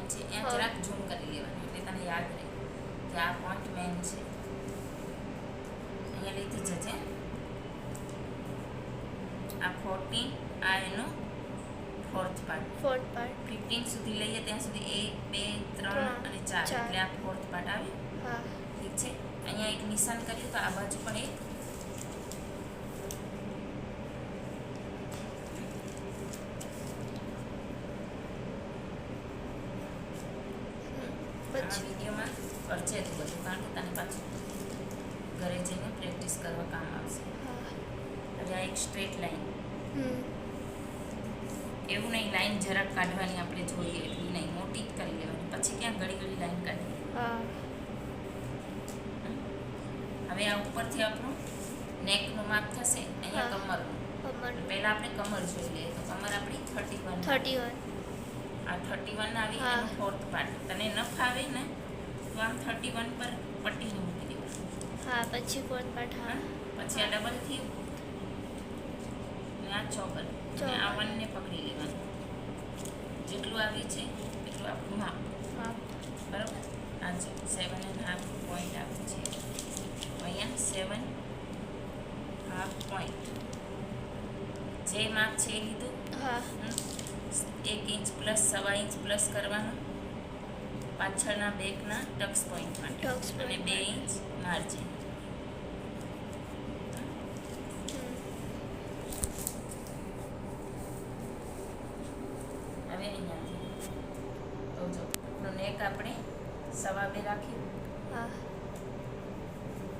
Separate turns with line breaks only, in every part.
Point છે ત્યાં જરાક ઝૂમ કરી લેવાનું એટલે તને યાદ રહે કે આ પોઈન્ટ મેન છે. અહીંયા લીધી જજે આ 14, આ એનો ફોર્થ પાર્ટ. 15 સુધી લઈએ ત્યાં સુધી 1, 2, 3 અને 4 એટલે આ ફોર્થ પાર્ટ આવે. ઠીક છે. અહીંયા એક નિશાન કર્યું તો આ બાજુ પણ એક. આ વિડીયોમાં કરજે તું બધું કારણ કે તને પાછું ઘરે જઈને પ્રેક્ટિસ કરવા કામ આવશે. હવે આ એક સ્ટ્રેટ લાઈન, એવું નહીં લાઈન જરાક કાઢવાની આપણે જોઈએ એટલી નહીં, મોટી જ કરી લેવાની, પછી ક્યાં ઘડી ઘડી લાઈન કાઢી. હવે આ ઉપરથી આપણું નેકનું માપ થશે, અહીંયા કમરનું. પહેલાં આપણે કમર જોઈ લઈએ તો કમર આપણી 31. આ 31 આવી એનું ફોર્થ પાર્ટ. તને ન ફાવે ને તો આમ 31 પર પટ્ટીને મૂકી દેવાનું.
પછી ફોર્થ પાર્ટ.
પછી આ ડબલ થયું ને આ ચોકર અને આ 1 ને પકડી લેવાનું. જેટલું આવ્યું છે એટલું આપણું માપ. બરાબર. આ છે 7.5 પોઈન્ટ આવ્યું છે. અહીંયા 7.5 પોઈન્ટ જે માપ છે એ લીધું. 1 ઇંચ પ્લસ 1.25 ઇંચ પ્લસ કરવાનું પાછળના બેકના ટક્સ પોઈન્ટ માટે અને 2 ઇંચ માર્જિન. હવે અહીંયાથી તો જો આપણું નેક આપણે 2.25 રાખ્યું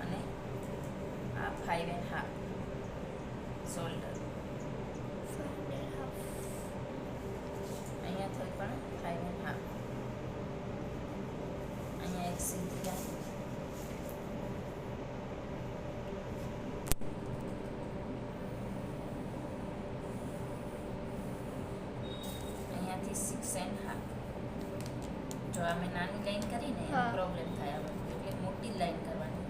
અને આ 5.5 શોલ્ડર. અહીંયા થઈ પણ 5.5. અહીંયા એક સીધી લાઈન. અહીંયાથી 6.5. જો અમે નાની લાઈન કરીને પ્રોબ્લેમ થાય એટલે મોટી લાઈન કરવાની.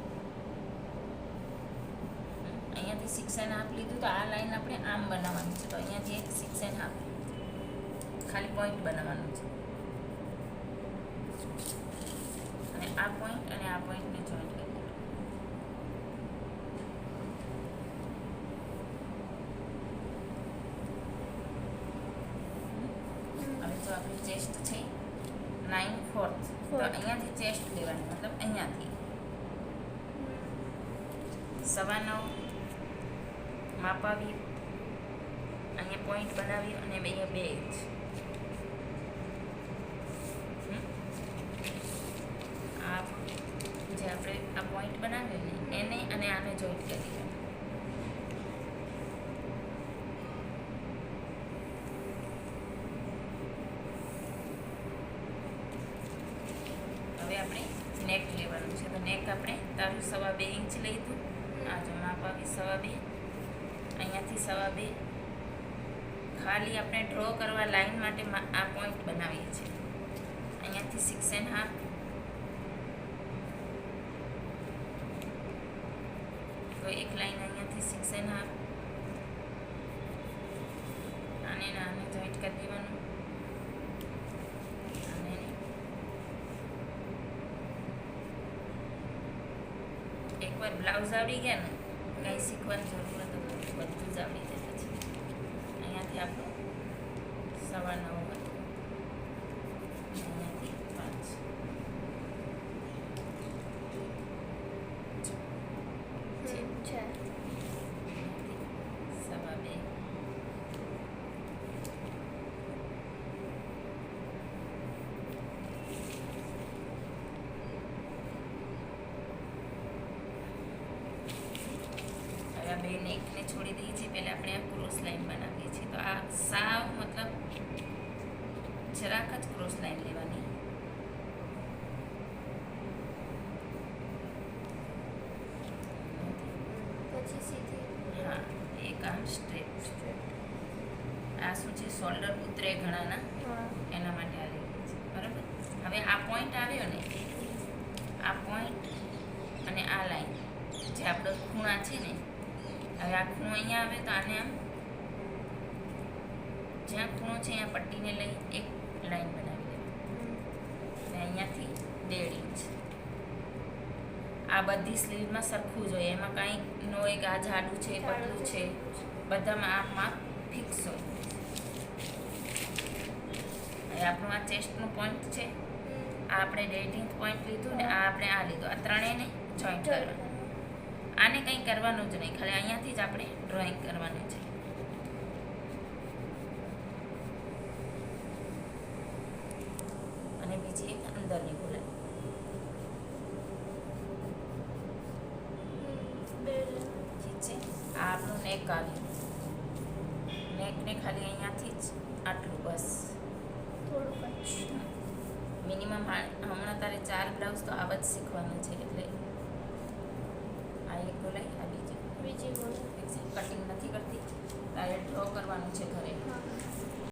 અહીંયાથી 6.5 લીધું તો આ લાઈન આપણે આમ બનાવવાની છે. તો અહીંયાથી એક 6.5 ખાલી પોઈન્ટ બનાવવાનું છે અને આ પોઈન્ટ અને આ પોઈન્ટને જોઈન્ટ કરી દેવાનું. હવે જો આપણી ચેસ્ટ છે 9/4 તો અહીંયાથી ચેસ્ટ લેવાની, મતલબ અહીંયાથી 9.25 માપ આવી, અહીંયા પોઈન્ટ બનાવી અને અહીંયા 2 ઇંચ. આ જે આપણે આ પોઈન્ટ બનાવ્યો ને એને અને આને જોઈન્ટ કરી દેવાનું. હવે આપણે નેક લેવાનું છે. તો નેક આપણે તારું 2.25 ઇંચ લીધું. આ જો માપ આવી 2.25. અહીંયાથી 2.25 ખાલી આપણે ડ્રો કરવા લાઈન માટે આ પોઈન્ટ બનાવીએ છીએ. અહીંયાથી 6.5 તો એક લાઈન અહીંયાથી 6.5 આને આને જોઈન્ટ કરી દેવાનું. અને એકવાર બ્લાઉઝ આવડી ગયા ને કંઈ શીખવાની જરૂર નથી, બધું જ આવડી જાય. પછી અહીંયાથી આપણું 9.25 હતું, અહીંયાથી 5 છે. 2.25 બે નેકને છોડી દઈએ છીએ. પહેલાં આપણે આ ક્રોસ લાઈન બનાવીએ છીએ. તો આ સાવ મતલબ જરાક જ ક્રોસ લાઈન લેવાની.
પછી સીધી.
હા, એક આમ સ્ટ્રેટ. આ શું છે, શોલ્ડર ઉતરે ઘણાના એના માટે આ લેવું છે. બરાબર. હવે આ પોઈન્ટ આવ્યો ને, આ પોઈન્ટ અને આ લાઈન જે આપણો ખૂણા છે ને, હવે આ ખૂણો અહીંયા આવે તો આને આમ જ્યાં ખૂણો છે અહીંયા પટ્ટીને લઈ એક લાઈન બનાવી દેવાની. આ બધી સ્લીવમાં સરખું જોઈએ, એમાં કાંઈ ન હોય કે આ જાડું છે પતલું છે, બધામાં આ માપ ફિક્સ હોય. એ આપણું આ ચેસ્ટનું પોઈન્ટ છે, આ આપણે 18th પોઈન્ટ લીધું ને આ આપણે આ લીધું, આ ત્રણેયને જોઈન્ટ કરવાનું. આને કંઈ કરવાનું જ નહીં, ખાલી અહીંયાથી જ આપણે ડ્રોઈંગ કરવાનું છે. અને બીજી એક અંદરની ગોળાઈ. ઠીક છે. આ આપણું નેક આવ્યું, નેકને ખાલી અહીંયાથી જ આટલું બસ
થોડુંક જ.
મિનિમમ. હમણાં તારે 4 બ્લાઉઝ તો આવા જ શીખવાના છે, એટલે આ એક ગોળાઈ, આ બીજી.
બીજી ગોળાઈ.
કટિંગ નથી કરતી, તારે ડ્રો કરવાનું છે ઘરે.
હા.